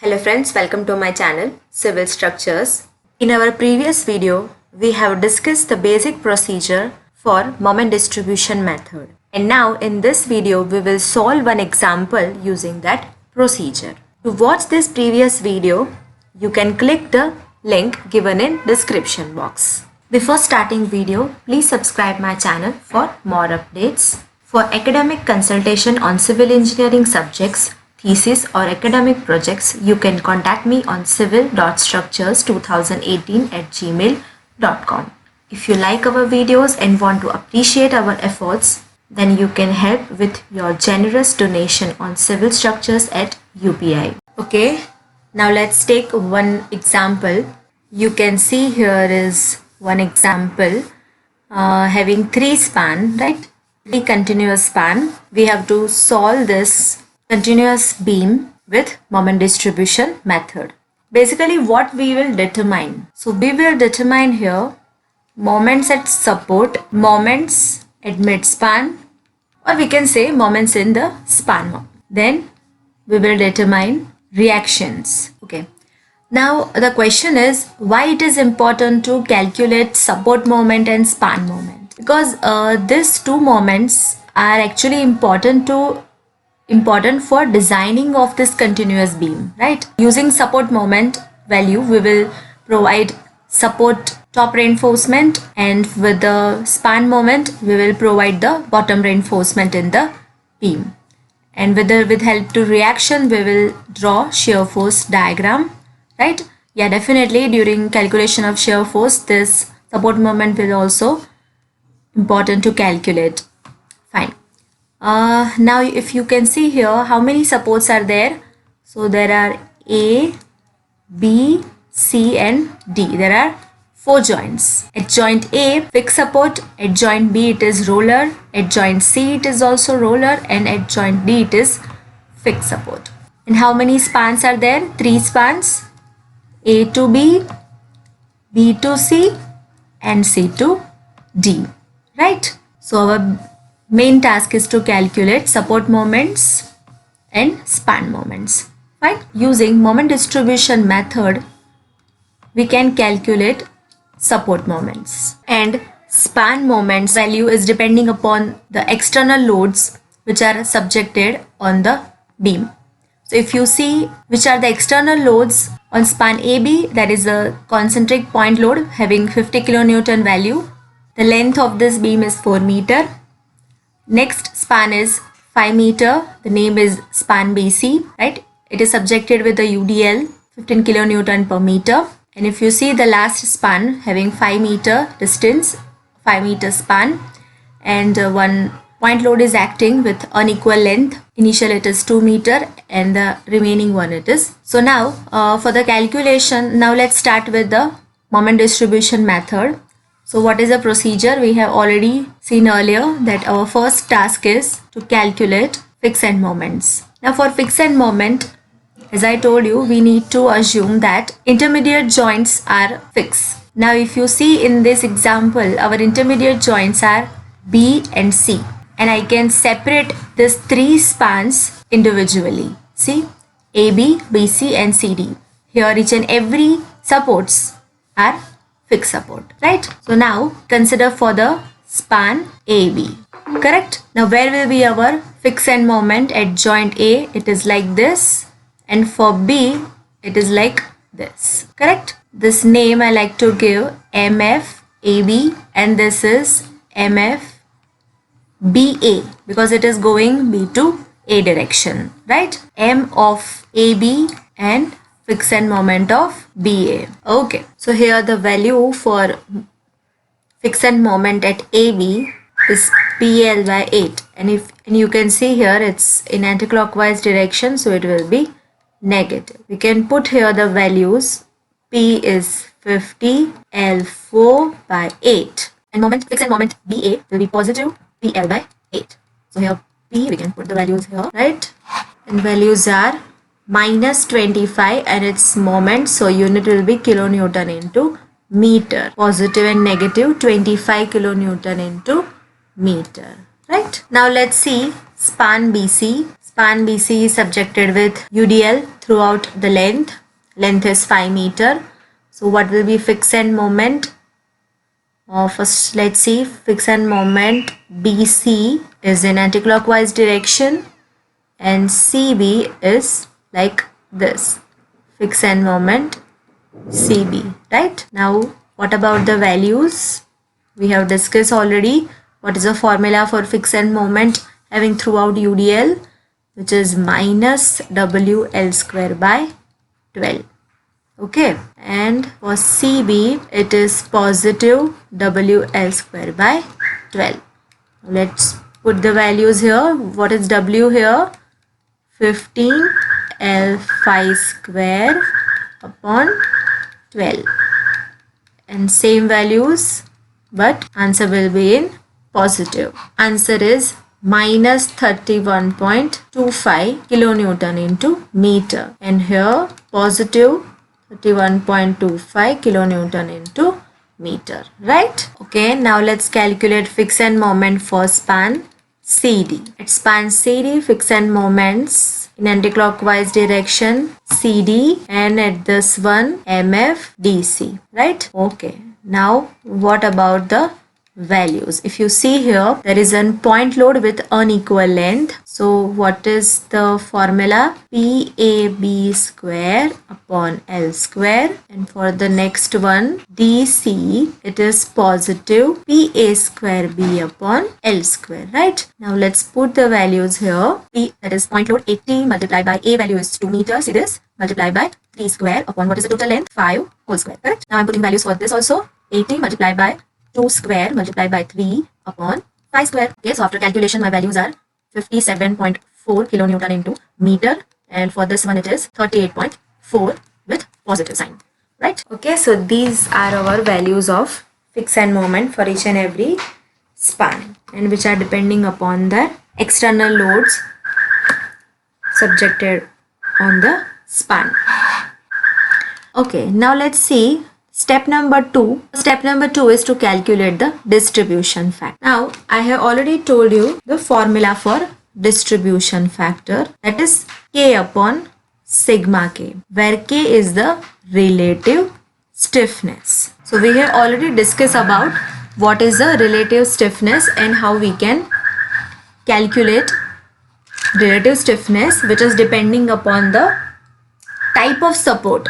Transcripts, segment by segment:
Hello friends, welcome to my channel Civil Structures. In our previous video, we have discussed the basic procedure for moment distribution method. And now in this video, we will solve one example using that procedure. To watch this previous video, you can click the link given in description box. Before starting video, please subscribe my channel for more updates. For academic consultation on civil engineering subjects, thesis or academic projects, you can contact me on civil.structures2018@gmail.com. If you like our videos and want to appreciate our efforts, then you can help with your generous donation on civil structures at UPI. Okay, now let's take one example. You can see here is one example having three span, right? Three continuous span. We have to solve this continuous beam with moment distribution method. Basically what we will determine. So we will determine here moments at support, moments at mid span, or we can say moments in the span. Then we will determine reactions. Okay. Now the question is why it is important to calculate support moment and span moment. Because these two moments are actually important for designing of this continuous beam, right? Using support moment value, we will provide support top reinforcement, and with the span moment, we will provide the bottom reinforcement in the beam. And with help to reaction, we will draw shear force diagram, right? Yeah, definitely during calculation of shear force, this support moment will also important to calculate. Fine. Now if you can see here how many supports are there. So there are A, B, C and D. There are 4 joints. At joint A, fixed support. At joint B, it is roller. At joint C, it is also roller. And at joint D, it is fixed support. And how many spans are there? 3 spans. A to B, B to C and C to D. Right? So our main task is to calculate support moments and span moments. Fine. Using moment distribution method, we can calculate support moments, and span moments value is depending upon the external loads which are subjected on the beam. So if you see which are the external loads on span AB, that is a concentric point load having 50 kilonewton value. The length of this beam is 4 meter. Next span is 5 meter. The name is span BC, right? It is subjected with the UDL 15 kilonewton per meter. And if you see the last span having 5 meter distance, 5 meter span, and one point load is acting with unequal length. Initial it is 2 meter and the remaining one it is. So now for the calculation, now let's start with the moment distribution method. So what is the procedure? We have already seen earlier that our first task is to calculate fixed end moments. Now for fixed end moment, as I told you, we need to assume that intermediate joints are fixed. Now if you see in this example, our intermediate joints are B and C. And I can separate these 3 spans individually. See, AB, BC and CD. Here each and every supports are fixed support, right? So now consider for the span AB, correct? Now where will be our fixed end moment? At joint A, it is like this, and for B, it is like this, correct? This name I like to give MF AB, and this is MF BA because it is going B to A direction, right? M of AB and fixed end moment of BA. Okay, so here the value for fixed end moment at AB is PL by 8, and you can see here it's in anticlockwise direction, so it will be negative. We can put here the values. P is 50, L 4 by 8, and fixed end moment BA will be positive, PL by 8. So here P, we can put the values here, right? And values are minus 25 and its moment, so unit will be kilonewton into meter. Positive and negative 25 kilonewton into meter, right? Now let's see span BC. Span BC is subjected with UDL throughout the length. Length is 5 meter. So what will be fixed end moment? First let's see, fixed end moment BC is in anticlockwise direction and CB is like this. Fixed end moment CB, right? Now what about the values? We have discussed already what is the formula for fixed end moment having throughout UDL, which is minus WL square by 12. Okay, and for CB it is positive WL square by 12. Let's put the values here. What is W here? 15 L phi square upon 12, and same values, but answer will be in positive. Answer is minus 31.25 kilonewton into meter, and here positive 31.25 kilonewton into meter, right? Okay, now let's calculate fixed end moment for span CD. At span CD, fixed end moments in anticlockwise direction CD, and at this one MF DC, right? Okay, now what about the values? If you see here, there is a point load with unequal length. So what is the formula? PAB square upon L square, and for the next one DC it is positive PA square B upon L square, right? Now let's put the values here. P, that is point load 80 multiplied by A value is 2 meters, it is multiplied by 3 square upon what is the total length? 5 whole square, correct? Now I'm putting values for this also. 80 multiplied by 2 square multiplied by 3 upon 5 square. Okay, so after calculation my values are 57.4 kilonewton into meter, and for this one it is 38.4 with positive sign, right? Okay, so these are our values of fixed end moment for each and every span, and which are depending upon the external loads subjected on the span. Okay, now let's see step number 2. Step number 2 is to calculate the distribution factor. Now I have already told you the formula for distribution factor, that is K upon sigma K, where K is the relative stiffness. So we have already discussed about what is the relative stiffness and how we can calculate relative stiffness, which is depending upon the type of support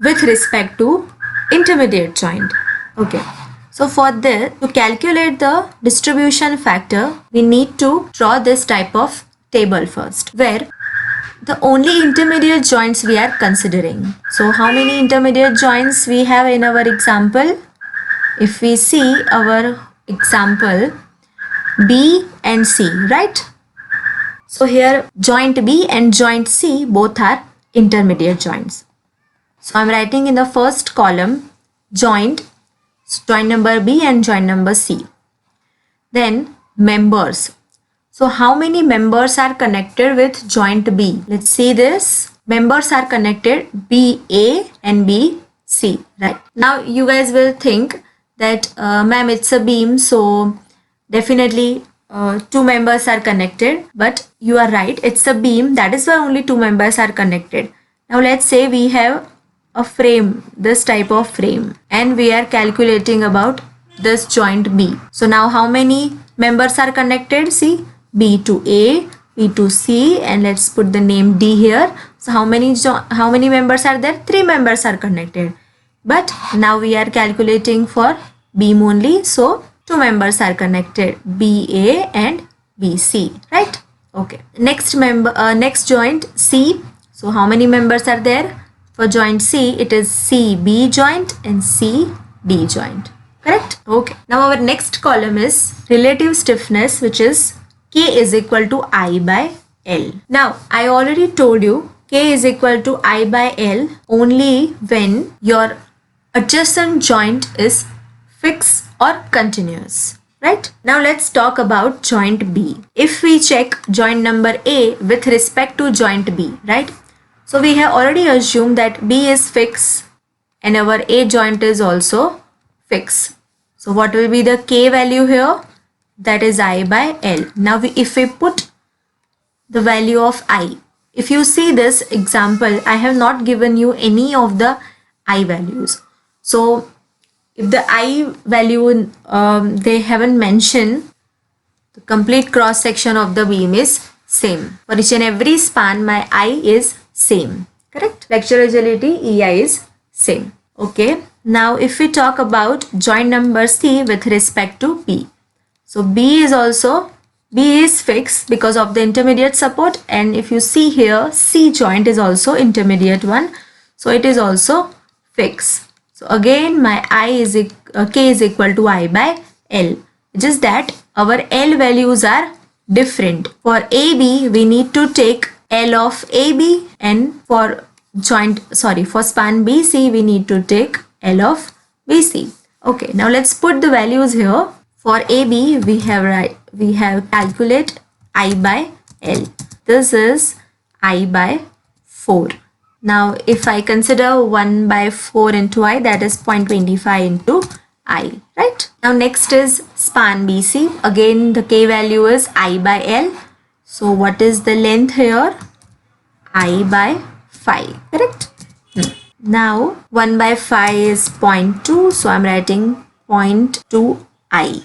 with respect to intermediate joint. Okay, so for this, to calculate the distribution factor, we need to draw this type of table first, where the only intermediate joints we are considering. So how many intermediate joints we have in our example? If we see our example B and C, right? So here joint B and joint C both are intermediate joints. So I'm writing in the first column joint number B and joint number C. Then members. So how many members are connected with joint B? Let's see this. Members are connected BA and BC, right? Now you guys will think that ma'am, it's a beam, so definitely 2 members are connected, but you are right, it's a beam, that is why only 2 members are connected. Now let's say we have a frame, this type of frame, and we are calculating about this joint B. So now how many members are connected? See, B to A, B to C, and let's put the name D here. So how many members are there? 3 members are connected. But now we are calculating for beam only, so 2 members are connected, BA and BC, right? Okay. Next joint C. So how many members are there? For joint C, it is CB joint and CD joint, correct? Okay. Now our next column is relative stiffness, which is K is equal to I by L. Now I already told you K is equal to I by L only when your adjacent joint is fixed or continuous, right? Now let's talk about joint B. If we check joint number A with respect to joint B, right? So we have already assumed that B is fixed and our A joint is also fixed. So what will be the K value here? That is I by L. Now if we put the value of I. If you see this example, I have not given you any of the I values. So if the I value they haven't mentioned, the complete cross section of the beam is same. For each and every span, my I is same. Correct? Lecture agility EI is same. Okay. Now if we talk about joint number C with respect to B. So B is fixed because of the intermediate support, and if you see here, C joint is also intermediate one. So it is also fixed. So again my K is equal to I by L. Just that our L values are different. For AB we need to take L of AB, and for span BC we need to take L of BC. Okay, now let's put the values here. For AB we have calculate I by L. This is I by 4. Now if I consider 1 by 4 into I, that is 0.25 into I, right? Now next is span BC. Again the K value is I by L. So what is the length here? I by 5, correct? Now 1 by 5 is 0.2, so I'm writing 0.2 I,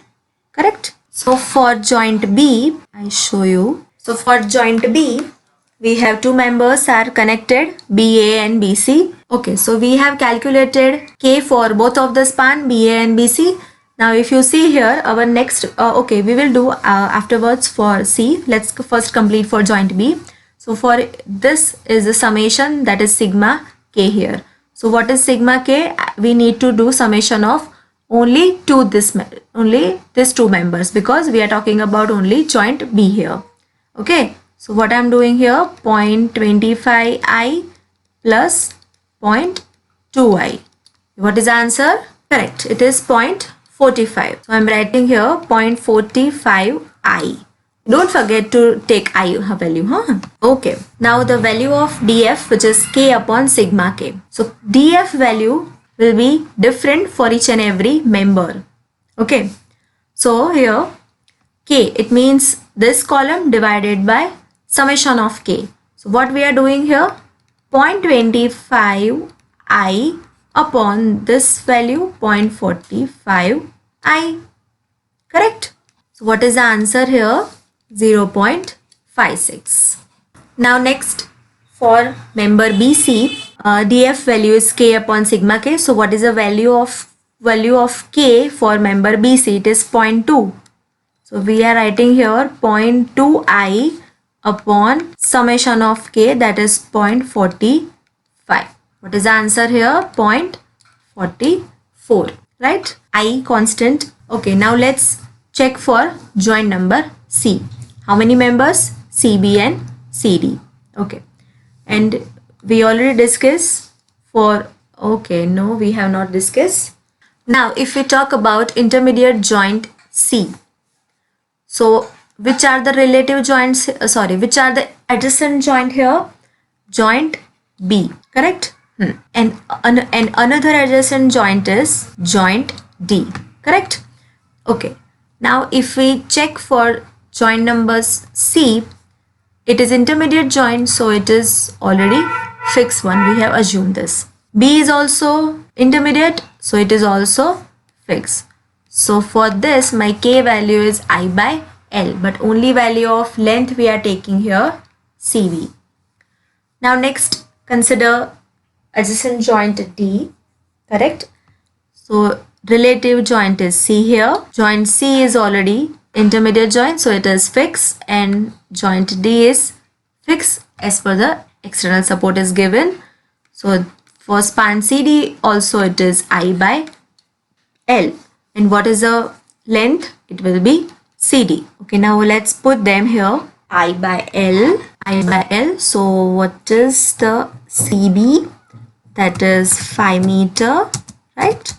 correct? So for joint B, I show you. So for joint B, we have two members are connected, BA and BC. Okay, so we have calculated K for both of the span BA and BC. Now if you see here, our next, okay, we will do afterwards for C. Let's first complete for joint B. So for this is the summation, that is sigma K here. So what is sigma K? We need to do summation of only these two members, because we are talking about only joint B here. Okay, so what I'm doing here, 0.25 I plus 0.2 I. What is the answer? Correct, it is 0.45. So I'm writing here 0.45 I. Don't forget to take I value, huh? Okay, now the value of DF, which is K upon sigma K. So DF value will be different for each and every member. Okay, so here K, it means this column divided by summation of K. So what we are doing here, 0.25 I upon this value 0.45 I, correct? So what is the answer here? 0.56. Now next, for member BC, DF value is K upon sigma K. So what is the value of K for member BC? It is 0.2. So we are writing here 0.2 I upon summation of K, that is 0.45. What is the answer here? 0.44, right? I constant. Okay, now let's check for joint number C. How many members? CB and CD. Okay, and we already discussed for, okay, no, we have not discussed. Now if we talk about intermediate joint C, so which are the relative joints, which are the adjacent joint here? Joint B, correct? And another adjacent joint is joint D, correct? Okay, now if we check for joint numbers C, it is intermediate joint, so it is already fixed one. We have assumed this. B is also intermediate, so it is also fixed. So for this, my K value is I by L, but only value of length we are taking here, CV. Now next, consider adjacent joint D, correct? So relative joint is C here. Joint C is already intermediate joint, so it is fixed, and joint D is fixed as per the external support is given. So for span CD also it is I by L, and what is the length? It will be CD. Okay, now let's put them here, I by L, I by L. So what is the CB? That is 5 meter, right?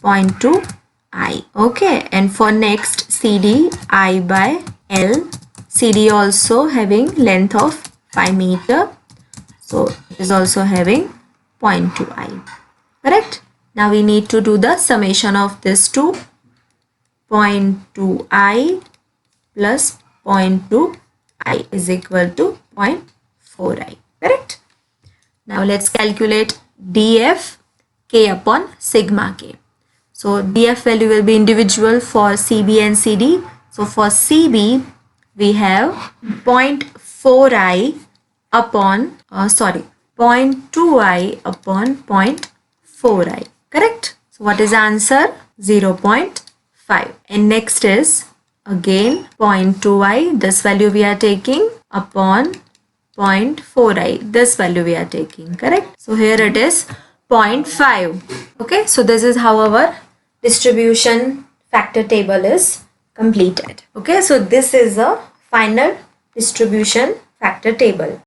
0.2 I. Okay, and for next CD, I by L. CD also having length of 5 meter, so it is also having 0.2 I, correct? Now we need to do the summation of this two, 0.2 I plus 0.2 I is equal to 0.4i. Correct? Now let's calculate df k upon sigma k. So df value will be individual for CB and CD. So for CB we have 0.4i upon 0.2i upon 0.4i. Correct? So what is the answer? 0.5. And next is again 0.2i, this value we are taking, upon 0.4i, this value we are taking. Correct? So here it is 0.5. Okay, so this is how our distribution factor table is completed. Okay, so this is a final distribution factor table.